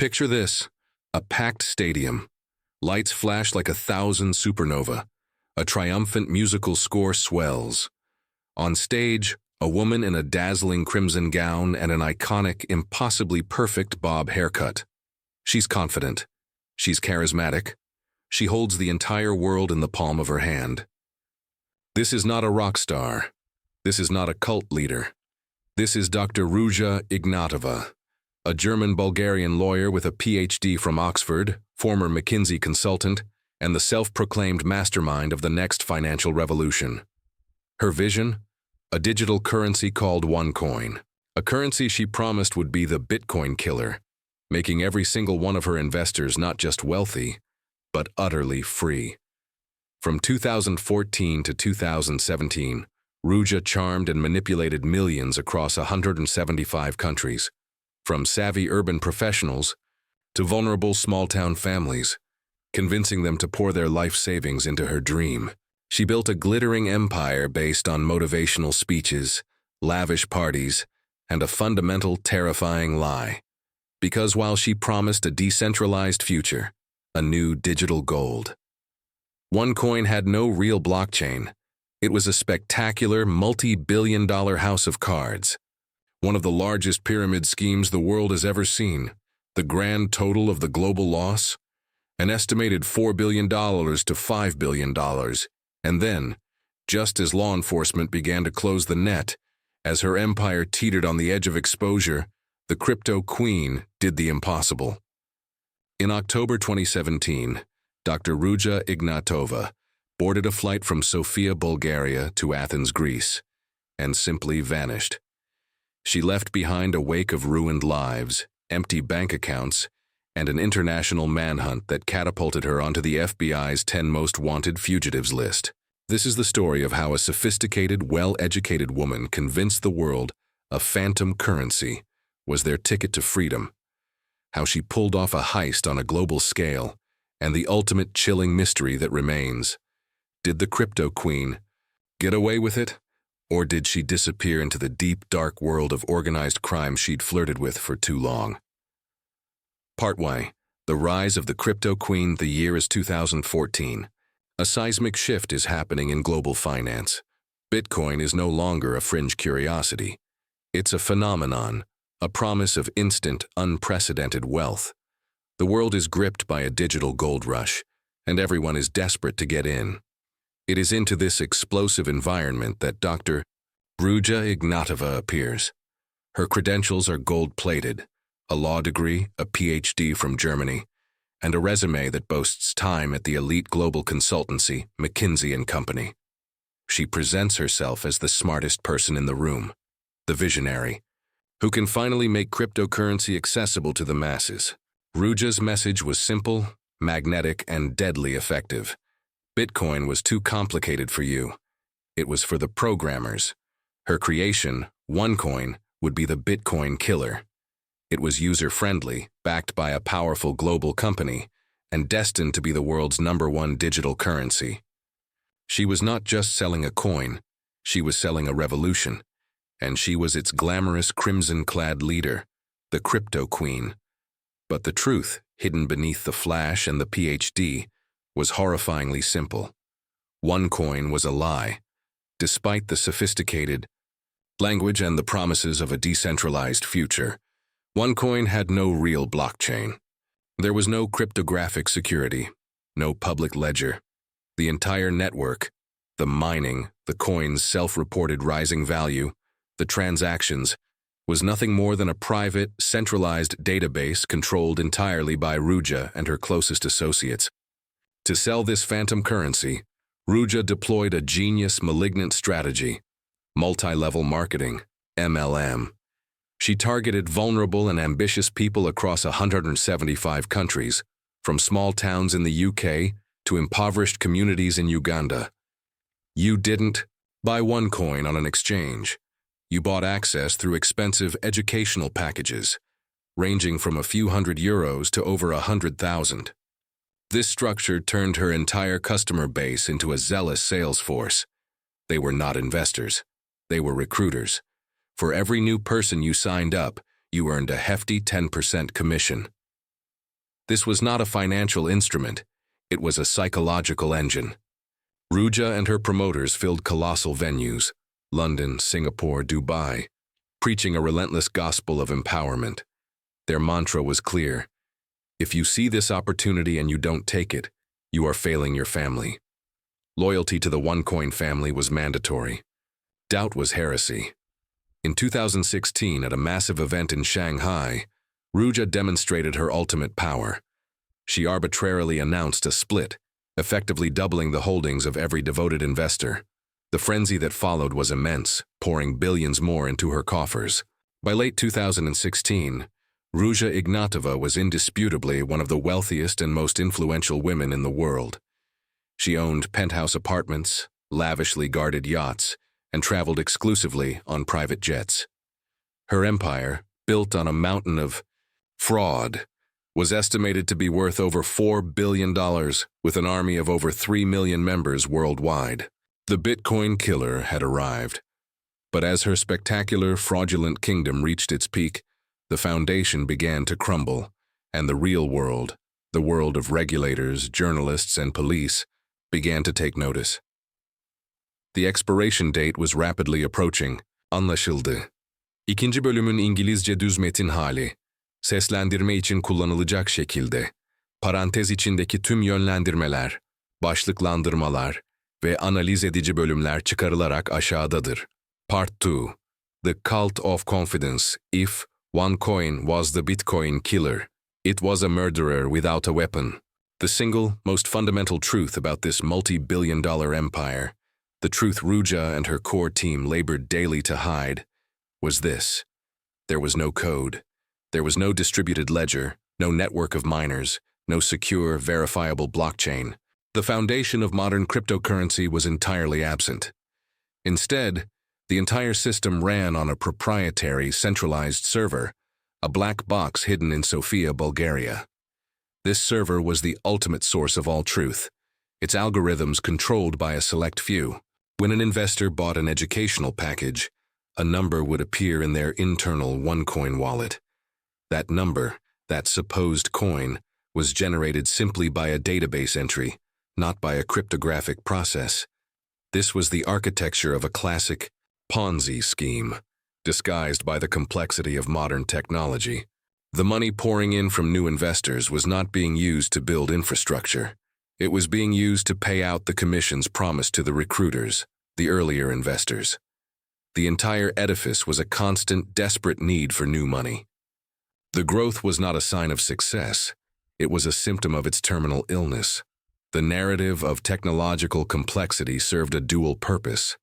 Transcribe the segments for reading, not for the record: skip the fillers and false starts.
Picture this: a packed stadium. Lights flash like 1,000 supernova. A triumphant musical score swells. On stage, a woman in a dazzling crimson gown and an iconic, impossibly perfect bob haircut. She's confident. She's charismatic. She holds the entire world in the palm of her hand. This is not a rock star. This is not a cult leader. This is Dr. Ruja Ignatova, a German-Bulgarian lawyer with a PhD from Oxford, former McKinsey consultant, and the self-proclaimed mastermind of the next financial revolution. Her vision? A digital currency called OneCoin, a currency she promised would be the Bitcoin killer, making every single one of her investors not just wealthy, but utterly free. From 2014 to 2017, Ruja charmed and manipulated millions across 175 countries, from savvy urban professionals to vulnerable small-town families, convincing them to pour their life savings into her dream. She built a glittering empire based on motivational speeches, lavish parties, and a fundamental, terrifying lie. Because while she promised a decentralized future, a new digital gold, OneCoin had no real blockchain. It was a spectacular, multi-billion-dollar house of cards. One of the largest pyramid schemes the world has ever seen. The grand total of the global loss? An estimated $4 billion to $5 billion. And then, just as law enforcement began to close the net, as her empire teetered on the edge of exposure, the crypto queen did the impossible. In October 2017, Dr. Ruja Ignatova boarded a flight from Sofia, Bulgaria to Athens, Greece, and simply vanished. She left behind a wake of ruined lives, empty bank accounts, and an international manhunt that catapulted her onto the FBI's 10 most wanted fugitives list. This is the story of how a sophisticated, well-educated woman convinced the world a phantom currency was their ticket to freedom, how she pulled off a heist on a global scale, and the ultimate chilling mystery that remains. Did the crypto queen get away with it? Or did she disappear into the deep, dark world of organized crime she'd flirted with for too long? Part 1. The Rise of the Crypto Queen. The year is 2014. A seismic shift is happening in global finance. Bitcoin is no longer a fringe curiosity. It's a phenomenon, a promise of instant, unprecedented wealth. The world is gripped by a digital gold rush, and everyone is desperate to get in. It is into this explosive environment that Dr. Ruja Ignatova appears. Her credentials are gold-plated, a law degree, a PhD from Germany, and a resume that boasts time at the elite global consultancy, McKinsey & Company. She presents herself as the smartest person in the room, the visionary, who can finally make cryptocurrency accessible to the masses. Ruja's message was simple, magnetic, and deadly effective. Bitcoin was too complicated for you. It was for the programmers. Her creation, OneCoin, would be the Bitcoin killer. It was user-friendly, backed by a powerful global company, and destined to be the world's #1 digital currency. She was not just selling a coin, she was selling a revolution, and she was its glamorous crimson-clad leader, the crypto queen. But the truth, hidden beneath the flash and the PhD, was horrifyingly simple. OneCoin was a lie. Despite the sophisticated language and the promises of a decentralized future, OneCoin had no real blockchain. There was no cryptographic security, no public ledger. The entire network, the mining, the coin's self-reported rising value, the transactions, was nothing more than a private, centralized database controlled entirely by Ruja and her closest associates. To sell this phantom currency, Ruja deployed a genius, malignant strategy: multi-level marketing, MLM. She targeted vulnerable and ambitious people across 175 countries, from small towns in the UK to impoverished communities in Uganda. You didn't buy OneCoin on an exchange. You bought access through expensive educational packages, ranging from a few €100 to over 100,000. This structure turned her entire customer base into a zealous sales force. They were not investors. They were recruiters. For every new person you signed up, you earned a hefty 10% commission. This was not a financial instrument, it was a psychological engine. Ruja and her promoters filled colossal venues, London, Singapore, Dubai, preaching a relentless gospel of empowerment. Their mantra was clear: if you see this opportunity and you don't take it, you are failing your family. Loyalty to the OneCoin family was mandatory. Doubt was heresy. In 2016, at a massive event in Shanghai, Ruja demonstrated her ultimate power. She arbitrarily announced a split, effectively doubling the holdings of every devoted investor. The frenzy that followed was immense, pouring billions more into her coffers. By late 2016, Ruja Ignatova was indisputably one of the wealthiest and most influential women in the world. She owned penthouse apartments, lavishly guarded yachts, and traveled exclusively on private jets. Her empire, built on a mountain of fraud, was estimated to be worth over $4 billion, with an army of over 3 million members worldwide. The Bitcoin killer had arrived. But as her spectacular, fraudulent kingdom reached its peak, the foundation began to crumble, and the real world, the world of regulators, journalists, and police, began to take notice. The expiration date was rapidly approaching. Anlaşıldı. İkinci bölümün İngilizce düz metin hali. Seslendirme için kullanılacak şekilde. Parantez içindeki tüm yönlendirmeler, başlıklandırmalar ve analiz edici bölümler çıkarılarak aşağıdadır. Part 2. The Cult of Confidence. If OneCoin was the Bitcoin killer, it was a murderer without a weapon. The single, most fundamental truth about this multi-billion-dollar empire, the truth Ruja and her core team labored daily to hide, was this: there was no code. There was no distributed ledger, no network of miners, no secure, verifiable blockchain. The foundation of modern cryptocurrency was entirely absent. Instead, the entire system ran on a proprietary, centralized server, a black box hidden in Sofia, Bulgaria. This server was the ultimate source of all truth, its algorithms controlled by a select few. When an investor bought an educational package, a number would appear in their internal OneCoin wallet. That number, that supposed coin, was generated simply by a database entry, not by a cryptographic process. This was the architecture of a classic Ponzi scheme, disguised by the complexity of modern technology. The money pouring in from new investors was not being used to build infrastructure. It was being used to pay out the commissions promised to the recruiters, the earlier investors. The entire edifice was a constant, desperate need for new money. The growth was not a sign of success. It was a symptom of its terminal illness. The narrative of technological complexity served a dual purpose.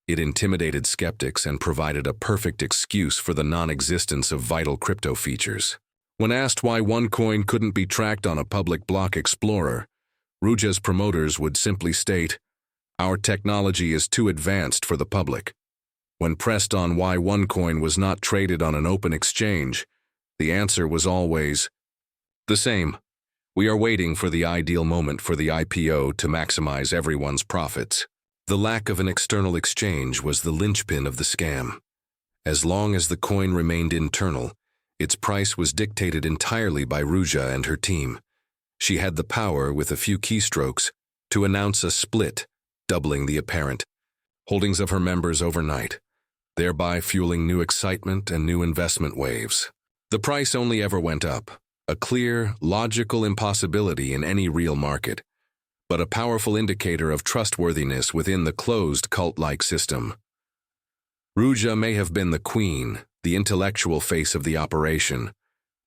It intimidated skeptics and provided a perfect excuse for the non-existence of vital crypto features. When asked why OneCoin couldn't be tracked on a public block explorer, Ruja's promoters would simply state, "Our technology is too advanced for the public." When pressed on why OneCoin was not traded on an open exchange, the answer was always the same: "We are waiting for the ideal moment for the IPO to maximize everyone's profits." The lack of an external exchange was the linchpin of the scam. As long as the coin remained internal, its price was dictated entirely by Ruja and her team. She had the power, with a few keystrokes, to announce a split, doubling the apparent holdings of her members overnight, thereby fueling new excitement and new investment waves. The price only ever went up, a clear, logical impossibility in any real market, but a powerful indicator of trustworthiness within the closed cult-like system. Ruja may have been the queen, the intellectual face of the operation,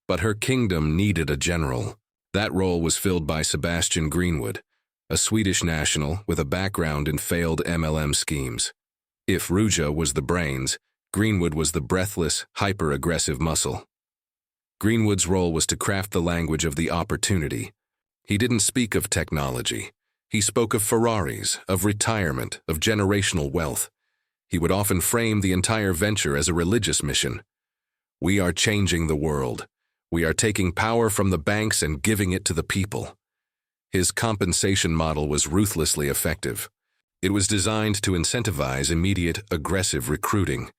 but her kingdom needed a general. That role was filled by Sebastian Greenwood, a Swedish national with a background in failed MLM schemes. If Ruja was the brains, Greenwood was the breathless, hyper-aggressive muscle. Greenwood's role was to craft the language of the opportunity. He didn't speak of technology. He spoke of Ferraris, of retirement, of generational wealth. He would often frame the entire venture as a religious mission. "We are changing the world. We are taking power from the banks and giving it to the people." His compensation model was ruthlessly effective. It was designed to incentivize immediate, aggressive recruiting.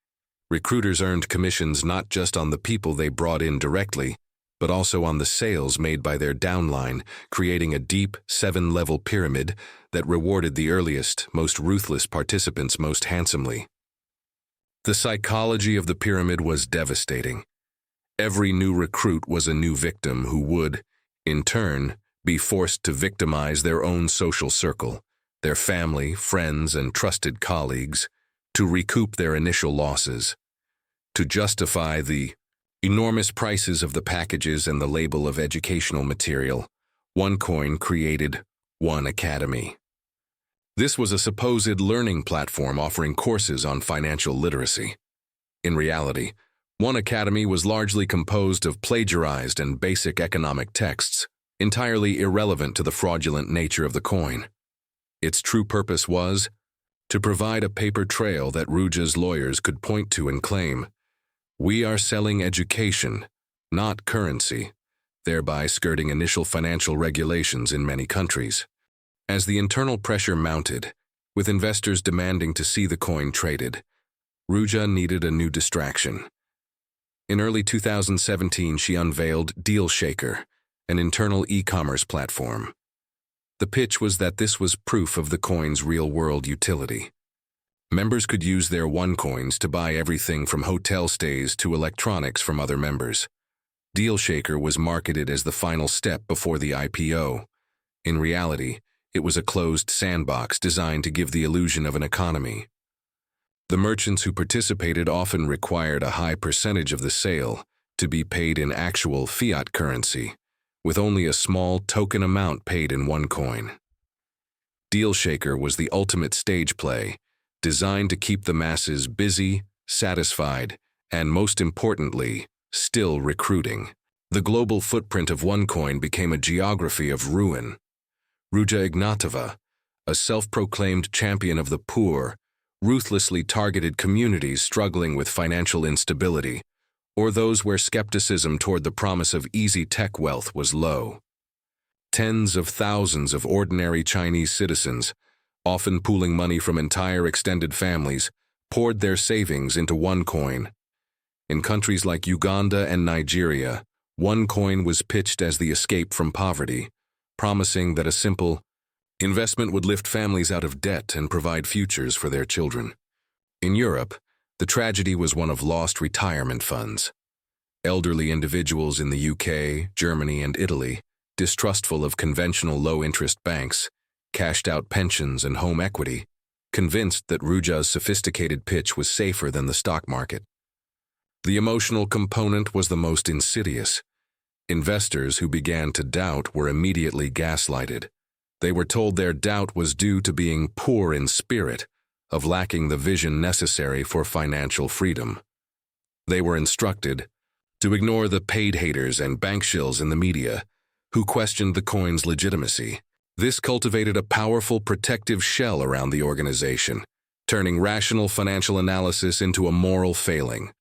Recruiters earned commissions not just on the people they brought in directly, but also on the sales made by their downline, creating a deep, 7-level pyramid that rewarded the earliest, most ruthless participants most handsomely. The psychology of the pyramid was devastating. Every new recruit was a new victim who would, in turn, be forced to victimize their own social circle, their family, friends, and trusted colleagues, to recoup their initial losses. To justify the enormous prices of the packages and the label of educational material, OneCoin created One Academy. This was a supposed learning platform offering courses on financial literacy. In reality, One Academy was largely composed of plagiarized and basic economic texts, entirely irrelevant to the fraudulent nature of the coin. Its true purpose was to provide a paper trail that Ruja's lawyers could point to and claim, "We are selling education, not currency," thereby skirting initial financial regulations in many countries. As the internal pressure mounted, with investors demanding to see the coin traded, Ruja needed a new distraction. In early 2017, she unveiled DealShaker, an internal e-commerce platform. The pitch was that this was proof of the coin's real-world utility. Members could use their OneCoins to buy everything from hotel stays to electronics from other members. DealShaker was marketed as the final step before the IPO. In reality, it was a closed sandbox designed to give the illusion of an economy. The merchants who participated often required a high percentage of the sale to be paid in actual fiat currency, with only a small token amount paid in OneCoin. DealShaker was the ultimate stage play, designed to keep the masses busy, satisfied, and most importantly, still recruiting. The global footprint of OneCoin became a geography of ruin. Ruja Ignatova, a self-proclaimed champion of the poor, ruthlessly targeted communities struggling with financial instability, or those where skepticism toward the promise of easy tech wealth was low. Tens of thousands of ordinary Chinese citizens, often pooling money from entire extended families, poured their savings into OneCoin. In countries like Uganda and Nigeria, OneCoin was pitched as the escape from poverty, promising that a simple investment would lift families out of debt and provide futures for their children. In Europe, the tragedy was one of lost retirement funds. Elderly individuals in the UK, Germany, and Italy, distrustful of conventional low-interest banks, cashed out pensions and home equity, convinced that Ruja's sophisticated pitch was safer than the stock market. The emotional component was the most insidious. Investors who began to doubt were immediately gaslighted. They were told their doubt was due to being poor in spirit, of lacking the vision necessary for financial freedom. They were instructed to ignore the paid haters and bank shills in the media, who questioned the coin's legitimacy. This cultivated a powerful protective shell around the organization, turning rational financial analysis into a moral failing.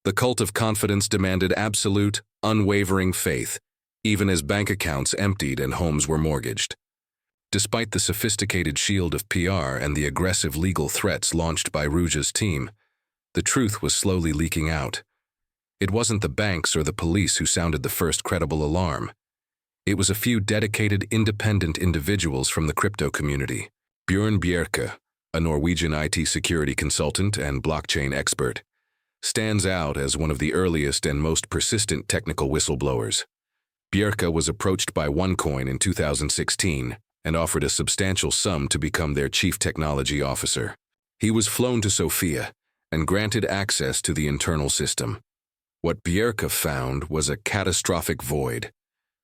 The cult of confidence demanded absolute, unwavering faith, even as bank accounts emptied and homes were mortgaged. Despite the sophisticated shield of PR and the aggressive legal threats launched by Ruja's team, the truth was slowly leaking out. It wasn't the banks or the police who sounded the first credible alarm. It was a few dedicated, independent individuals from the crypto community. Bjørn Bjerke, a Norwegian IT security consultant and blockchain expert, stands out as one of the earliest and most persistent technical whistleblowers. Bjerke was approached by OneCoin in 2016 and offered a substantial sum to become their chief technology officer. He was flown to Sofia and granted access to the internal system. What Bjerke found was a catastrophic void.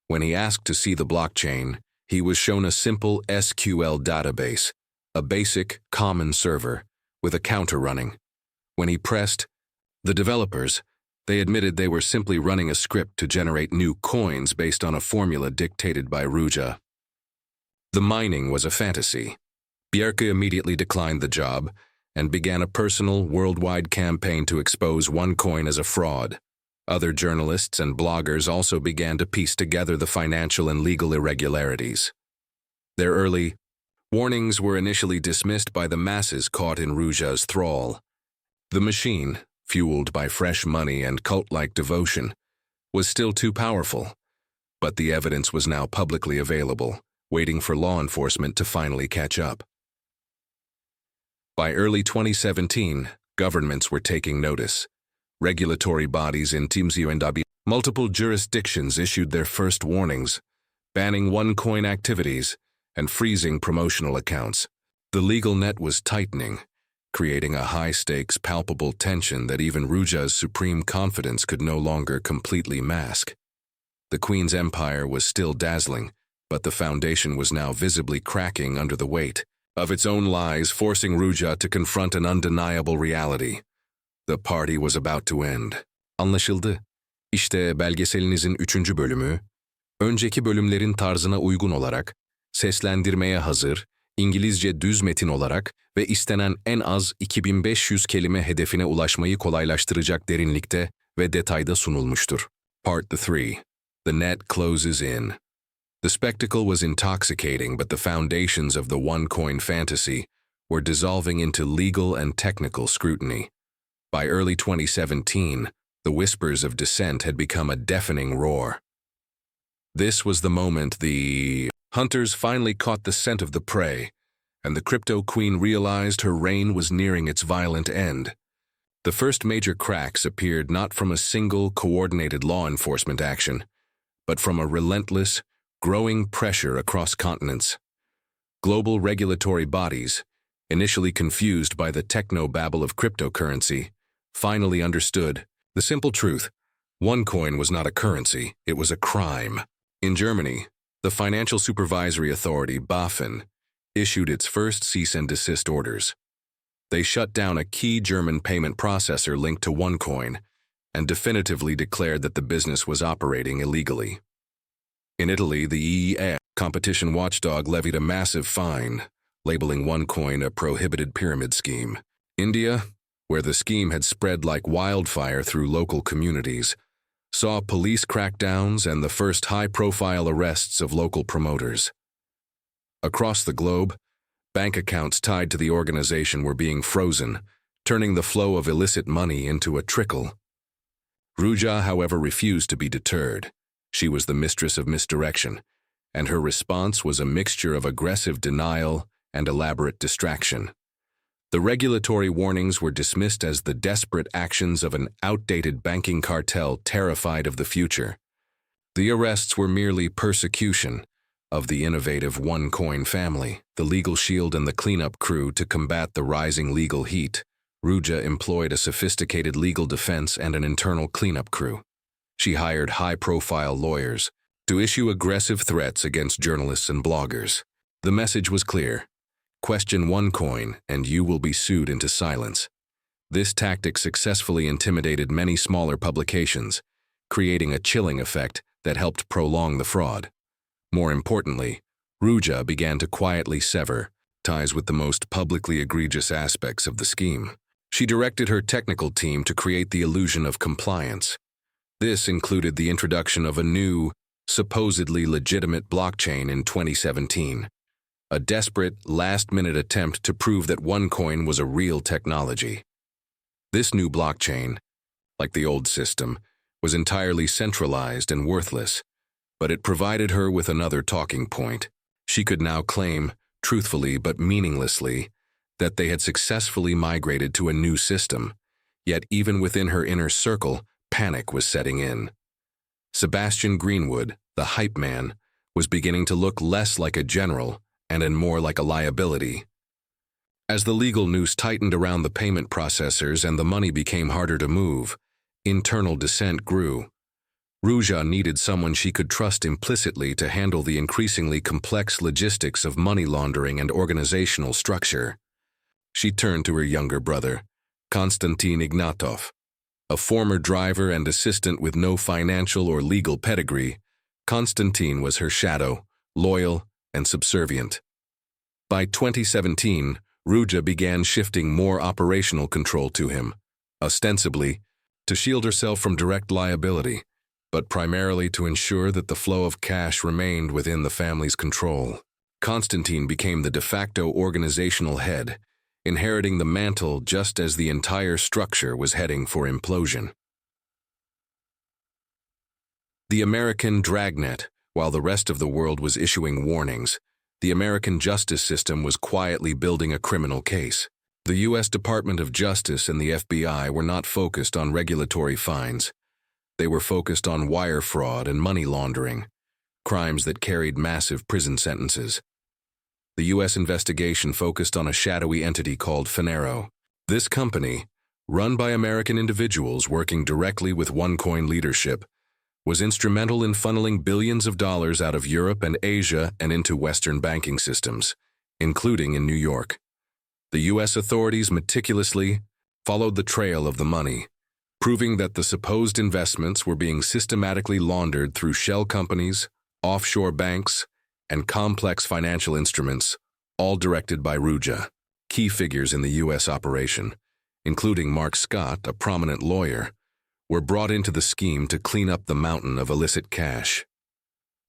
When he asked to see the blockchain, he was shown a simple SQL database, a basic, common server, with a counter running. When he pressed the developers, they admitted they were simply running a script to generate new coins based on a formula dictated by Ruja. The mining was a fantasy. Bjerke immediately declined the job and began a personal, worldwide campaign to expose OneCoin as a fraud. Other journalists and bloggers also began to piece together the financial and legal irregularities. Their early warnings were initially dismissed by the masses caught in Ruja's thrall. The machine, fueled by fresh money and cult-like devotion, was still too powerful. But the evidence was now publicly available, waiting for law enforcement to finally catch up. By early 2017, governments were taking notice. Regulatory bodies in multiple jurisdictions issued their first warnings, banning OneCoin activities and freezing promotional accounts. The legal net was tightening, creating a high-stakes, palpable tension that even Ruja's supreme confidence could no longer completely mask. The Queen's empire was still dazzling, but the foundation was now visibly cracking under the weight of its own lies, forcing Ruja to confront an undeniable reality. The party was about to end. Anlaşıldı. İşte belgeselinizin 3. bölümü. Önceki bölümlerin tarzına uygun olarak, seslendirmeye hazır, İngilizce düz metin olarak ve istenen en az 2500 kelime hedefine ulaşmayı kolaylaştıracak derinlikte ve detayda sunulmuştur. Part 3. The net closes in. The spectacle was intoxicating, but the foundations of the OneCoin fantasy were dissolving into legal and technical scrutiny. By early 2017, the whispers of dissent had become a deafening roar. This was the moment the hunters finally caught the scent of the prey, and the crypto queen realized her reign was nearing its violent end. The first major cracks appeared not from a single coordinated law enforcement action, but from a relentless, growing pressure across continents. Global regulatory bodies, initially confused by the techno-babble of cryptocurrency, finally understood the simple truth: OneCoin was not a currency, it was a crime. In Germany, the Financial Supervisory Authority, BaFin, issued its first cease and desist orders. They shut down a key German payment processor linked to OneCoin and definitively declared that the business was operating illegally. In Italy, the EEA, competition watchdog, levied a massive fine, labeling OneCoin a prohibited pyramid scheme. India, where the scheme had spread like wildfire through local communities, saw police crackdowns and the first high-profile arrests of local promoters. Across the globe, bank accounts tied to the organization were being frozen, turning the flow of illicit money into a trickle. Ruja, however, refused to be deterred. She was the mistress of misdirection, and her response was a mixture of aggressive denial and elaborate distraction. The regulatory warnings were dismissed as the desperate actions of an outdated banking cartel terrified of the future. The arrests were merely persecution of the innovative OneCoin family, the legal shield and the cleanup crew. To combat the rising legal heat, Ruja employed a sophisticated legal defense and an internal cleanup crew. She hired high-profile lawyers to issue aggressive threats against journalists and bloggers. The message was clear: question OneCoin and you will be sued into silence. This tactic successfully intimidated many smaller publications, creating a chilling effect that helped prolong the fraud. More importantly, Ruja began to quietly sever ties with the most publicly egregious aspects of the scheme. She directed her technical team to create the illusion of compliance. This included the introduction of a new, supposedly legitimate blockchain in 2017, a desperate, last-minute attempt to prove that OneCoin was a real technology. This new blockchain, like the old system, was entirely centralized and worthless, but it provided her with another talking point. She could now claim, truthfully but meaninglessly, that they had successfully migrated to a new system, yet even within her inner circle, panic was setting in. Sebastian Greenwood, the hype man, was beginning to look less like a general and more like a liability. As the legal noose tightened around the payment processors and the money became harder to move, internal dissent grew. Ruja needed someone she could trust implicitly to handle the increasingly complex logistics of money laundering and organizational structure. She turned to her younger brother, Konstantin Ignatov. A former driver and assistant with no financial or legal pedigree, Konstantin was her shadow, loyal and subservient. By 2017, Ruja began shifting more operational control to him, ostensibly to shield herself from direct liability, but primarily to ensure that the flow of cash remained within the family's control. Konstantin became the de facto organizational head, inheriting the mantle just as the entire structure was heading for implosion. The American dragnet, while the rest of the world was issuing warnings, the American justice system was quietly building a criminal case. The U.S. Department of Justice and the FBI were not focused on regulatory fines. They were focused on wire fraud and money laundering, crimes that carried massive prison sentences. The U.S. investigation focused on a shadowy entity called Finaro. This company, run by American individuals working directly with OneCoin leadership, was instrumental in funneling billions of dollars out of Europe and Asia and into Western banking systems, including in New York. The U.S. authorities meticulously followed the trail of the money, proving that the supposed investments were being systematically laundered through shell companies, offshore banks, and complex financial instruments, all directed by Ruja. Key figures in the U.S. operation, including Mark Scott, a prominent lawyer, were brought into the scheme to clean up the mountain of illicit cash.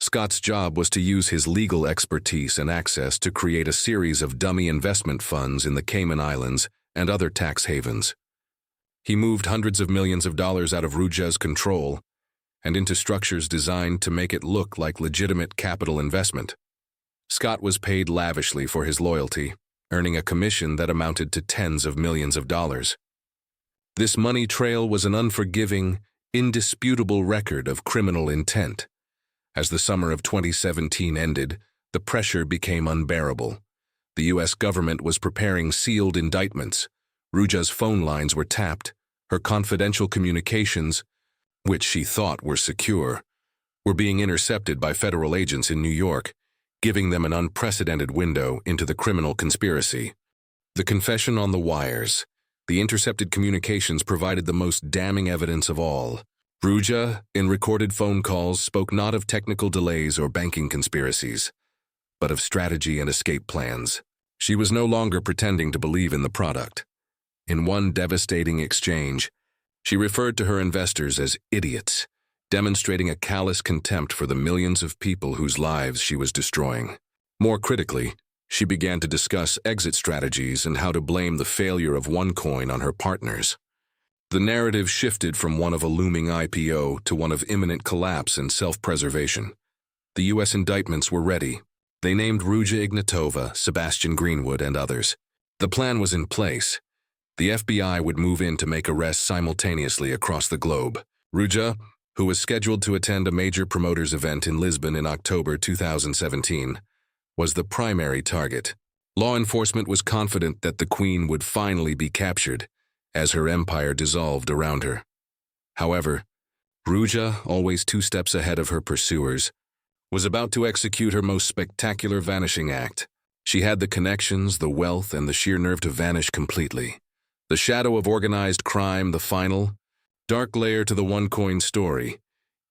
Scott's job was to use his legal expertise and access to create a series of dummy investment funds in the Cayman Islands and other tax havens. He moved hundreds of millions of dollars out of Ruja's control and into structures designed to make it look like legitimate capital investment. Scott was paid lavishly for his loyalty, earning a commission that amounted to tens of millions of dollars. This money trail was an unforgiving, indisputable record of criminal intent. As the summer of 2017 ended, the pressure became unbearable. The U.S. government was preparing sealed indictments. Ruja's phone lines were tapped. Her confidential communications, which she thought were secure, were being intercepted by federal agents in New York, giving them an unprecedented window into the criminal conspiracy. The confession on the wires, the intercepted communications provided the most damning evidence of all. Ruja, in recorded phone calls, spoke not of technical delays or banking conspiracies, but of strategy and escape plans. She was no longer pretending to believe in the product. In one devastating exchange, she referred to her investors as idiots, demonstrating a callous contempt for the millions of people whose lives she was destroying. More critically, she began to discuss exit strategies and how to blame the failure of OneCoin on her partners. The narrative shifted from one of a looming IPO to one of imminent collapse and self-preservation. The U.S. indictments were ready. They named Ruja Ignatova, Sebastian Greenwood, and others. The plan was in place. The FBI would move in to make arrests simultaneously across the globe. Ruja, who was scheduled to attend a major promoters event in Lisbon in October 2017, was the primary target. Law enforcement was confident that the Queen would finally be captured, as her empire dissolved around her. However, Ruja, always 2 steps ahead of her pursuers, was about to execute her most spectacular vanishing act. She had the connections, the wealth, and the sheer nerve to vanish completely. The shadow of organized crime, the final, dark layer to the OneCoin story,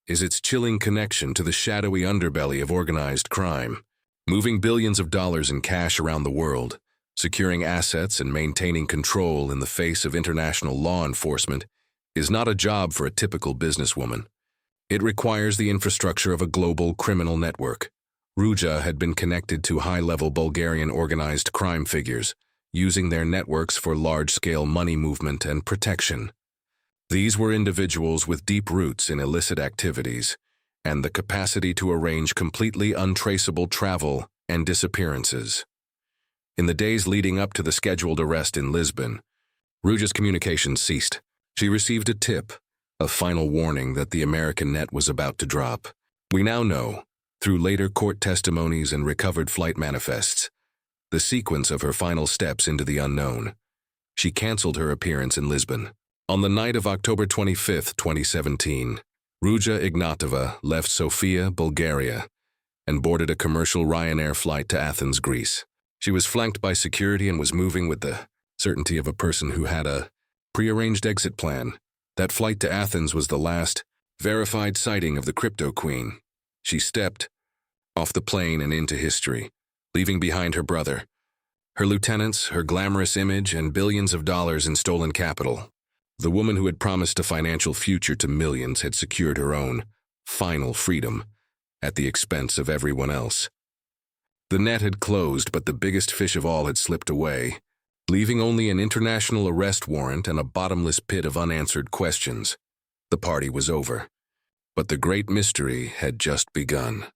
is its chilling connection to the shadowy underbelly of organized crime. Moving billions of dollars in cash around the world, securing assets and maintaining control in the face of international law enforcement is not a job for a typical businesswoman. It requires the infrastructure of a global criminal network. Ruja had been connected to high-level Bulgarian organized crime figures, using their networks for large-scale money movement and protection. These were individuals with deep roots in illicit activities and the capacity to arrange completely untraceable travel and disappearances. In the days leading up to the scheduled arrest in Lisbon, Ruja's communications ceased. She received a tip, a final warning that the American net was about to drop. We now know, through later court testimonies and recovered flight manifests, the sequence of her final steps into the unknown. She canceled her appearance in Lisbon. On the night of October 25, 2017, Ruja Ignatova left Sofia, Bulgaria, and boarded a commercial Ryanair flight to Athens, Greece. She was flanked by security and was moving with the certainty of a person who had a prearranged exit plan. That flight to Athens was the last verified sighting of the crypto queen. She stepped off the plane and into history, leaving behind her brother, her lieutenants, her glamorous image, and billions of dollars in stolen capital. The woman who had promised a financial future to millions had secured her own final freedom at the expense of everyone else. The net had closed, but the biggest fish of all had slipped away, leaving only an international arrest warrant and a bottomless pit of unanswered questions. The party was over. But the great mystery had just begun.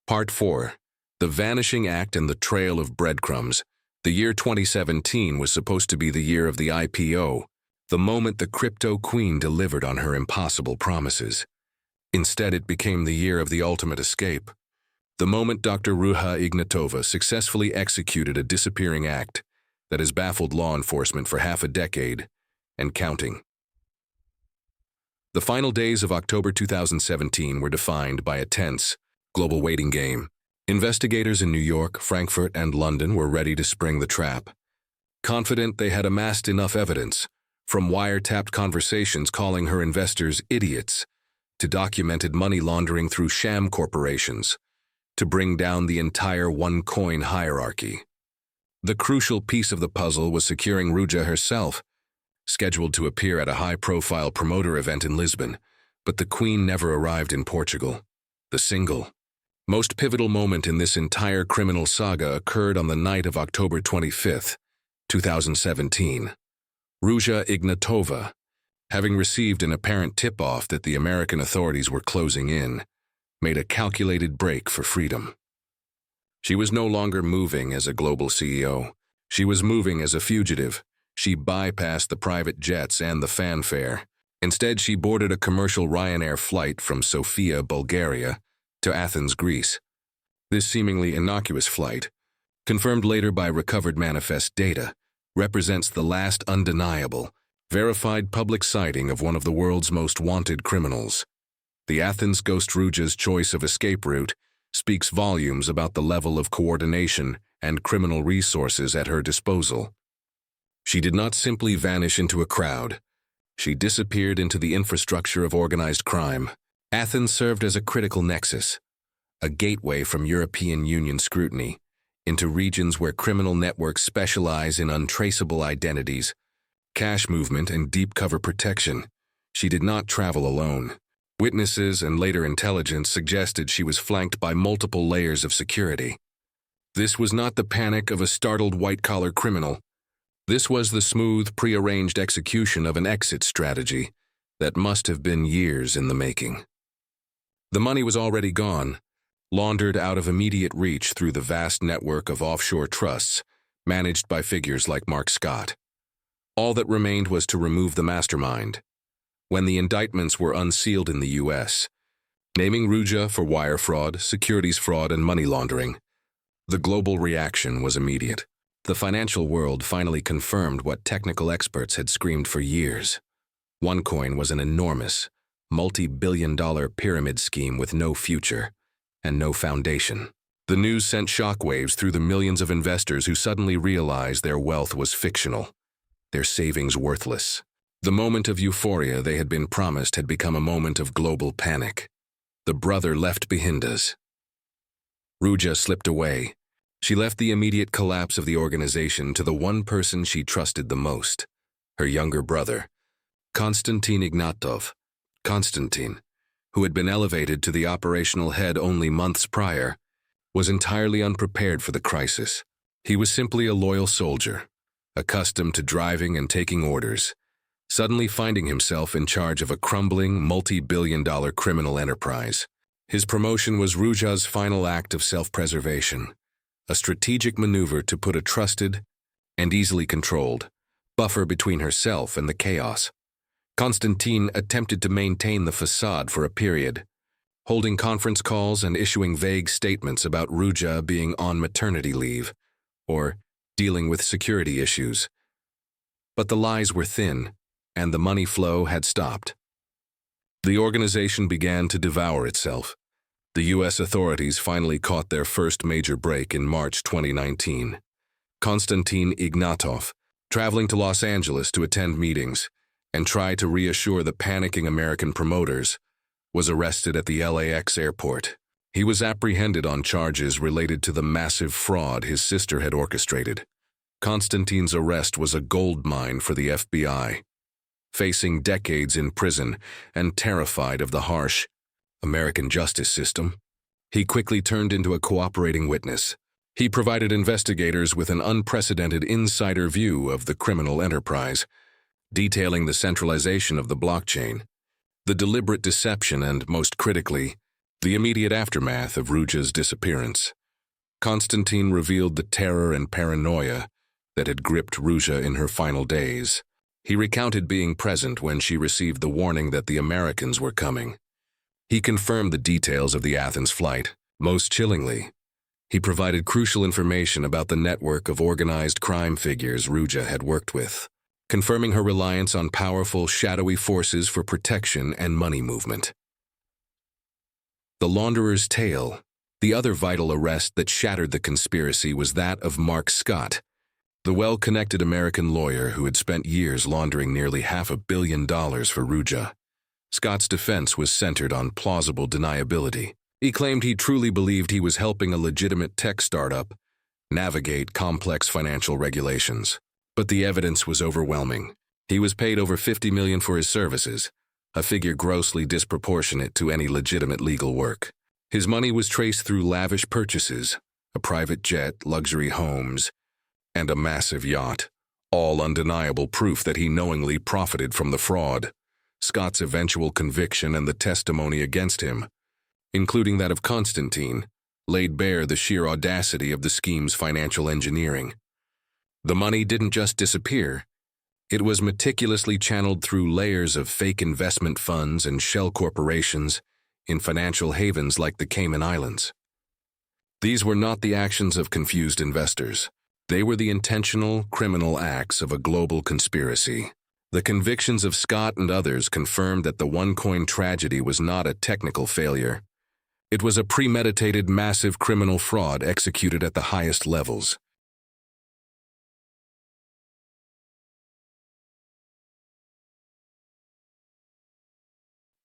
Part 4. The Vanishing Act and the Trail of Breadcrumbs. The year 2017 was supposed to be the year of the IPO, the moment the crypto queen delivered on her impossible promises. Instead, it became the year of the ultimate escape. The moment Dr. Ruja Ignatova successfully executed a disappearing act that has baffled law enforcement for half a decade and counting. The final days of October 2017 were defined by a tense, global waiting game. Investigators in New York, Frankfurt, and London were ready to spring the trap. Confident they had amassed enough evidence, from wiretapped conversations calling her investors idiots, to documented money laundering through sham corporations, to bring down the entire OneCoin hierarchy. The crucial piece of the puzzle was securing Ruja herself, scheduled to appear at a high-profile promoter event in Lisbon, but the Queen never arrived in Portugal. The single, most pivotal moment in this entire criminal saga occurred on the night of October 25, 2017. Ruja Ignatova, having received an apparent tip-off that the American authorities were closing in, made a calculated break for freedom. She was no longer moving as a global CEO. She was moving as a fugitive. She bypassed the private jets and the fanfare. Instead, she boarded a commercial Ryanair flight from Sofia, Bulgaria, to Athens, Greece. This seemingly innocuous flight, confirmed later by recovered manifest data, represents the last undeniable, verified public sighting of one of the world's most wanted criminals. The Athens ghost Ruja's choice of escape route speaks volumes about the level of coordination and criminal resources at her disposal. She did not simply vanish into a crowd. She disappeared into the infrastructure of organized crime. Athens served as a critical nexus, a gateway from European Union scrutiny into regions where criminal networks specialize in untraceable identities, cash movement, and deep cover protection. She did not travel alone. Witnesses and later intelligence suggested she was flanked by multiple layers of security. This was not the panic of a startled white-collar criminal. This was the smooth, prearranged execution of an exit strategy that must have been years in the making. The money was already gone, laundered out of immediate reach through the vast network of offshore trusts managed by figures like Mark Scott. All that remained was to remove the mastermind. When the indictments were unsealed in the U.S., naming Ruja for wire fraud, securities fraud, and money laundering, the global reaction was immediate. The financial world finally confirmed what technical experts had screamed for years. OneCoin was an enormous, multi-billion-dollar pyramid scheme with no future and no foundation. The news sent shockwaves through the millions of investors who suddenly realized their wealth was fictional, their savings worthless. The moment of euphoria they had been promised had become a moment of global panic. The brother left behind us. Ruja slipped away. She left the immediate collapse of the organization to the one person she trusted the most, her younger brother, Konstantin Ignatov. Konstantin, who had been elevated to the operational head only months prior, was entirely unprepared for the crisis. He was simply a loyal soldier, accustomed to driving and taking orders, suddenly finding himself in charge of a crumbling, multi-billion-dollar criminal enterprise. His promotion was Ruja's final act of self-preservation, a strategic maneuver to put a trusted and easily controlled buffer between herself and the chaos. Konstantin attempted to maintain the facade for a period, holding conference calls and issuing vague statements about Ruja being on maternity leave or dealing with security issues. But the lies were thin, and the money flow had stopped. The organization began to devour itself. The U.S. authorities finally caught their first major break in March 2019. Konstantin Ignatov, traveling to Los Angeles to attend meetings and try to reassure the panicking American promoters, was arrested at the LAX airport. He was apprehended on charges related to the massive fraud his sister had orchestrated. Konstantin's arrest was a goldmine for the FBI. Facing decades in prison and terrified of the harsh American justice system, he quickly turned into a cooperating witness. He provided investigators with an unprecedented insider view of the criminal enterprise, detailing the centralization of the blockchain, The deliberate deception and, most critically, the immediate aftermath of Ruja's disappearance. Konstantin revealed the terror and paranoia that had gripped Ruja in her final days. He recounted being present when she received the warning that the Americans were coming. He confirmed the details of the Athens flight. Most chillingly, he provided crucial information about the network of organized crime figures Ruja had worked with, confirming her reliance on powerful, shadowy forces for protection and money movement. The launderer's tale. The other vital arrest that shattered the conspiracy was that of Mark Scott, the well-connected American lawyer who had spent years laundering nearly $500 million for Ruja. Scott's defense was centered on plausible deniability. He claimed he truly believed he was helping a legitimate tech startup navigate complex financial regulations. But the evidence was overwhelming. He was paid over $50 million for his services, a figure grossly disproportionate to any legitimate legal work. His money was traced through lavish purchases, a private jet, luxury homes, and a massive yacht, all undeniable proof that he knowingly profited from the fraud. Scott's eventual conviction and the testimony against him, including that of Konstantin, laid bare the sheer audacity of the scheme's financial engineering. The money didn't just disappear. It was meticulously channeled through layers of fake investment funds and shell corporations in financial havens like the Cayman Islands. These were not the actions of confused investors. They were the intentional, criminal acts of a global conspiracy. The convictions of Scott and others confirmed that the OneCoin tragedy was not a technical failure. It was a premeditated, massive criminal fraud executed at the highest levels.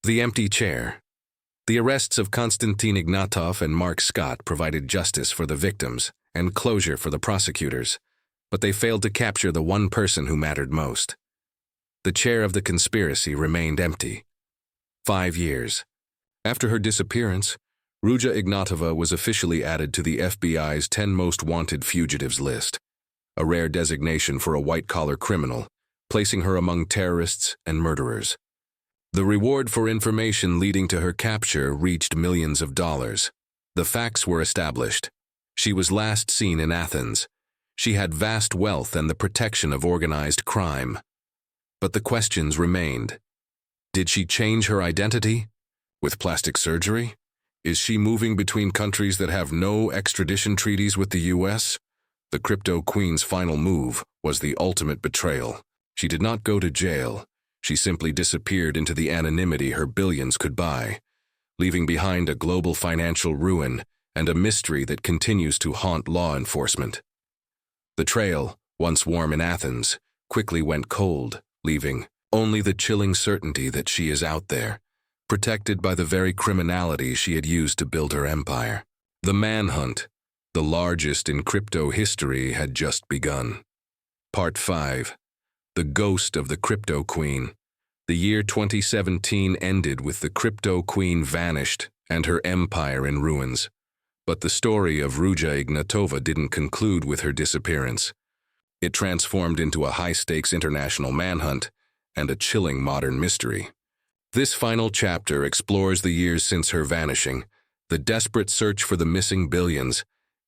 The empty chair. The arrests of Konstantin Ignatov and Mark Scott provided justice for the victims and closure for the prosecutors, but they failed to capture the one person who mattered most. The chair of the conspiracy remained empty. 5 years. After her disappearance, Ruja Ignatova was officially added to the FBI's 10 most wanted fugitives list, a rare designation for a white-collar criminal, placing her among terrorists and murderers. The reward for information leading to her capture reached millions of dollars. The facts were established. She was last seen in Athens. She had vast wealth and the protection of organized crime. But the questions remained. Did she change her identity? With plastic surgery? Is she moving between countries that have no extradition treaties with the US? The crypto queen's final move was the ultimate betrayal. She did not go to jail. She simply disappeared into the anonymity her billions could buy, leaving behind a global financial ruin and a mystery that continues to haunt law enforcement. The trail, once warm in Athens, quickly went cold, leaving only the chilling certainty that she is out there, protected by the very criminality she had used to build her empire. The manhunt, the largest in crypto history, had just begun. Part 5. The Ghost of the Crypto Queen. The year 2017 ended with the crypto queen vanished and her empire in ruins. But the story of Ruja Ignatova didn't conclude with her disappearance. It transformed into a high-stakes international manhunt and a chilling modern mystery. This final chapter explores the years since her vanishing, the desperate search for the missing billions,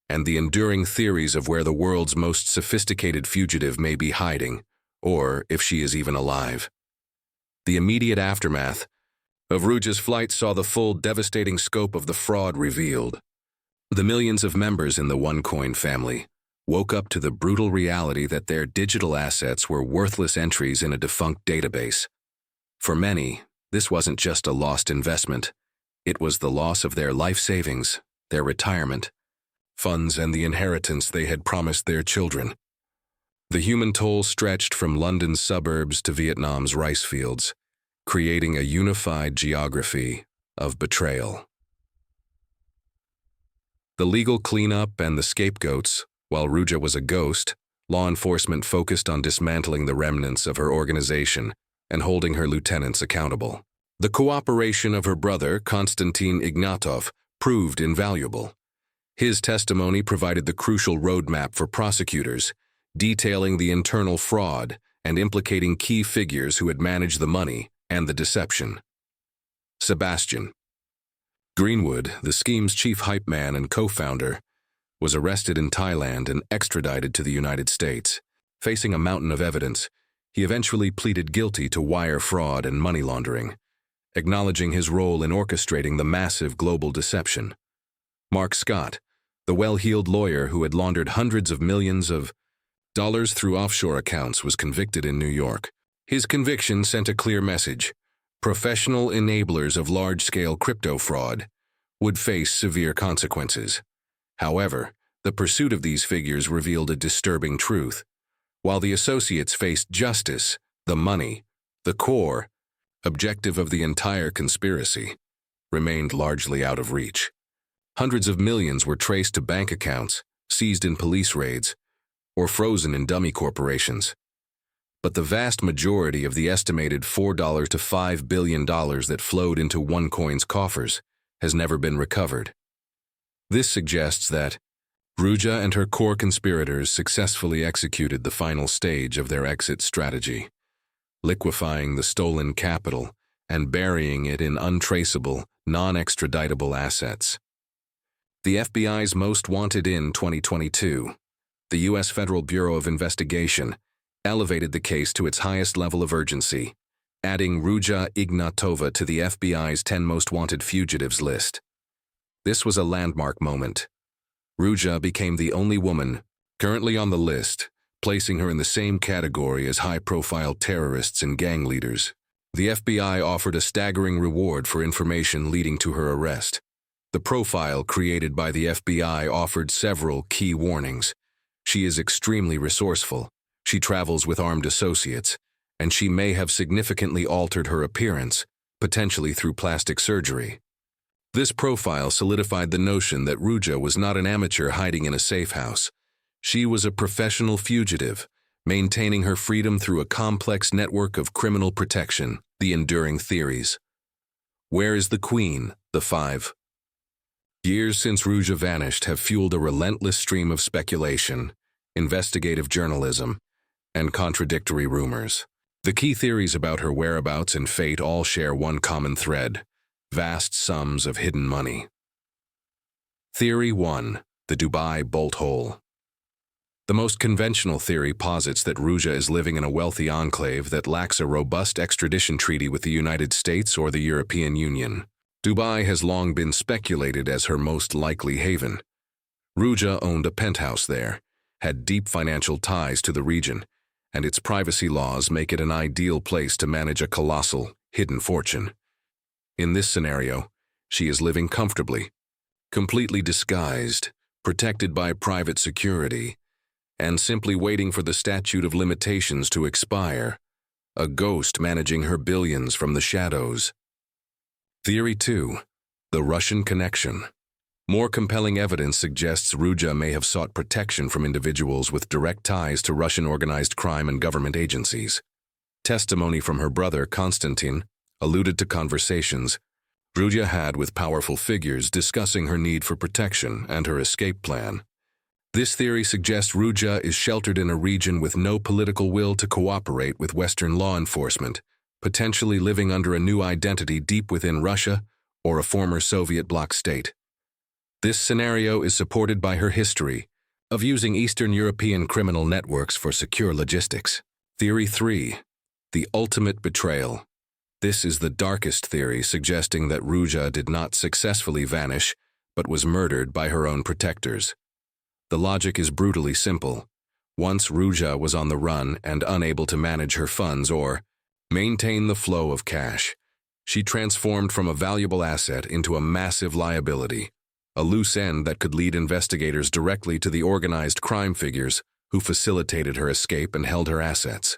and the enduring theories of where the world's most sophisticated fugitive may be hiding, or if she is even alive. The immediate aftermath of Ruja's flight saw the full, devastating scope of the fraud revealed. The millions of members in the OneCoin family woke up to the brutal reality that their digital assets were worthless entries in a defunct database. For many, this wasn't just a lost investment. It was the loss of their life savings, their retirement, funds, and the inheritance they had promised their children. The human toll stretched from London's suburbs to Vietnam's rice fields, creating a unified geography of betrayal. The legal cleanup and the scapegoats. While Ruja was a ghost, law enforcement focused on dismantling the remnants of her organization and holding her lieutenants accountable. The cooperation of her brother, Konstantin Ignatov, proved invaluable. His testimony provided the crucial roadmap for prosecutors, detailing the internal fraud and implicating key figures who had managed the money and the deception. Sebastian Greenwood, the scheme's chief hype man and co-founder, was arrested in Thailand and extradited to the United States. Facing a mountain of evidence, he eventually pleaded guilty to wire fraud and money laundering, acknowledging his role in orchestrating the massive global deception. Mark Scott, the well-heeled lawyer who had laundered hundreds of millions of dollars through offshore accounts, was convicted in New York. His conviction sent a clear message: professional enablers of large-scale crypto fraud would face severe consequences. However, the pursuit of these figures revealed a disturbing truth. While the associates faced justice, the money, the core objective of the entire conspiracy, remained largely out of reach. Hundreds of millions were traced to bank accounts, seized in police raids, or frozen in dummy corporations. But the vast majority of the estimated $4 to $5 billion that flowed into OneCoin's coffers has never been recovered. This suggests that Ruja and her core conspirators successfully executed the final stage of their exit strategy, liquefying the stolen capital and burying it in untraceable, non-extraditable assets. The FBI's most wanted in 2022, the U.S. Federal Bureau of Investigation, elevated the case to its highest level of urgency, adding Ruja Ignatova to the FBI's 10 most wanted fugitives list. This was a landmark moment. Ruja became the only woman currently on the list, placing her in the same category as high-profile terrorists and gang leaders. The FBI offered a staggering reward for information leading to her arrest. The profile created by the FBI offered several key warnings. She is extremely resourceful, she travels with armed associates, and she may have significantly altered her appearance, potentially through plastic surgery. This profile solidified the notion that Ruja was not an amateur hiding in a safe house. She was a professional fugitive, maintaining her freedom through a complex network of criminal protection. The enduring theories. Where is the Queen? The 5 years since Ruja vanished have fueled a relentless stream of speculation, investigative journalism, and contradictory rumors. The key theories about her whereabouts and fate all share one common thread: vast sums of hidden money. Theory 1. The Dubai Bolt Hole. The most conventional theory posits that Ruja is living in a wealthy enclave that lacks a robust extradition treaty with the United States or the European Union. Dubai has long been speculated as her most likely haven. Ruja owned a penthouse there, had deep financial ties to the region, and its privacy laws make it an ideal place to manage a colossal, hidden fortune. In this scenario, she is living comfortably, completely disguised, protected by private security, and simply waiting for the statute of limitations to expire, a ghost managing her billions from the shadows. Theory 2. The Russian Connection. More compelling evidence suggests Ruja may have sought protection from individuals with direct ties to Russian organized crime and government agencies. Testimony from her brother, Konstantin, alluded to conversations Ruja had with powerful figures discussing her need for protection and her escape plan. This theory suggests Ruja is sheltered in a region with no political will to cooperate with Western law enforcement, potentially living under a new identity deep within Russia or a former Soviet bloc state. This scenario is supported by her history of using Eastern European criminal networks for secure logistics. Theory 3. The Ultimate Betrayal. This is the darkest theory, suggesting that Ruja did not successfully vanish, but was murdered by her own protectors. The logic is brutally simple. Once Ruja was on the run and unable to manage her funds or maintain the flow of cash, she transformed from a valuable asset into a massive liability, a loose end that could lead investigators directly to the organized crime figures who facilitated her escape and held her assets.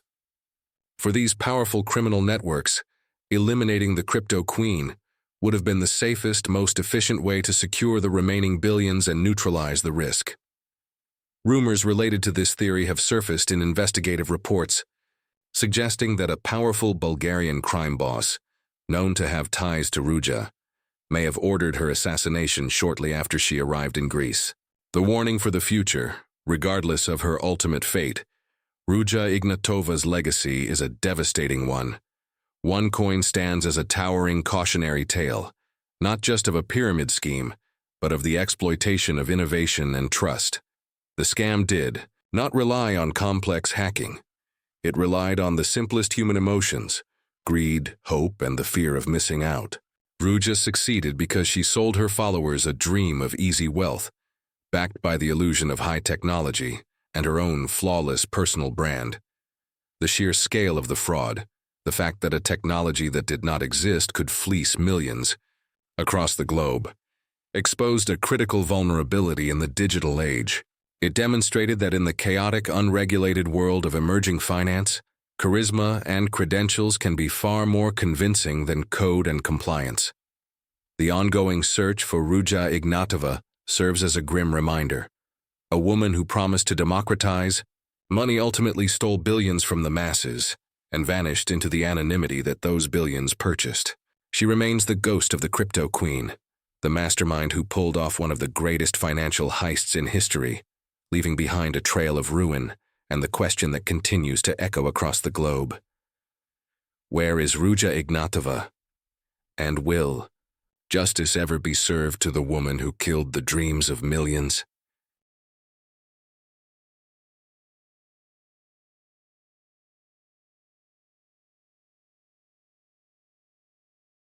For these powerful criminal networks, eliminating the crypto queen would have been the safest, most efficient way to secure the remaining billions and neutralize the risk. Rumors related to this theory have surfaced in investigative reports, suggesting that a powerful Bulgarian crime boss, known to have ties to Ruja, may have ordered her assassination shortly after she arrived in Greece. The warning for the future: regardless of her ultimate fate, Ruja Ignatova's legacy is a devastating one, OneCoin stands as a towering cautionary tale, not just of a pyramid scheme, but of the exploitation of innovation and trust. The scam did not rely on complex hacking. It relied on the simplest human emotions: greed, hope, and the fear of missing out. Ruja succeeded because she sold her followers a dream of easy wealth, backed by the illusion of high technology and her own flawless personal brand. The sheer scale of the fraud, the fact that a technology that did not exist could fleece millions across the globe, exposed a critical vulnerability in the digital age. It demonstrated that in the chaotic, unregulated world of emerging finance, charisma and credentials can be far more convincing than code and compliance. The ongoing search for Ruja Ignatova serves as a grim reminder. A woman who promised to democratize money ultimately stole billions from the masses and vanished into the anonymity that those billions purchased. She remains the ghost of the crypto queen, the mastermind who pulled off one of the greatest financial heists in history, leaving behind a trail of ruin and the question that continues to echo across the globe. Where is Ruja Ignatova? And will justice ever be served to the woman who killed the dreams of millions?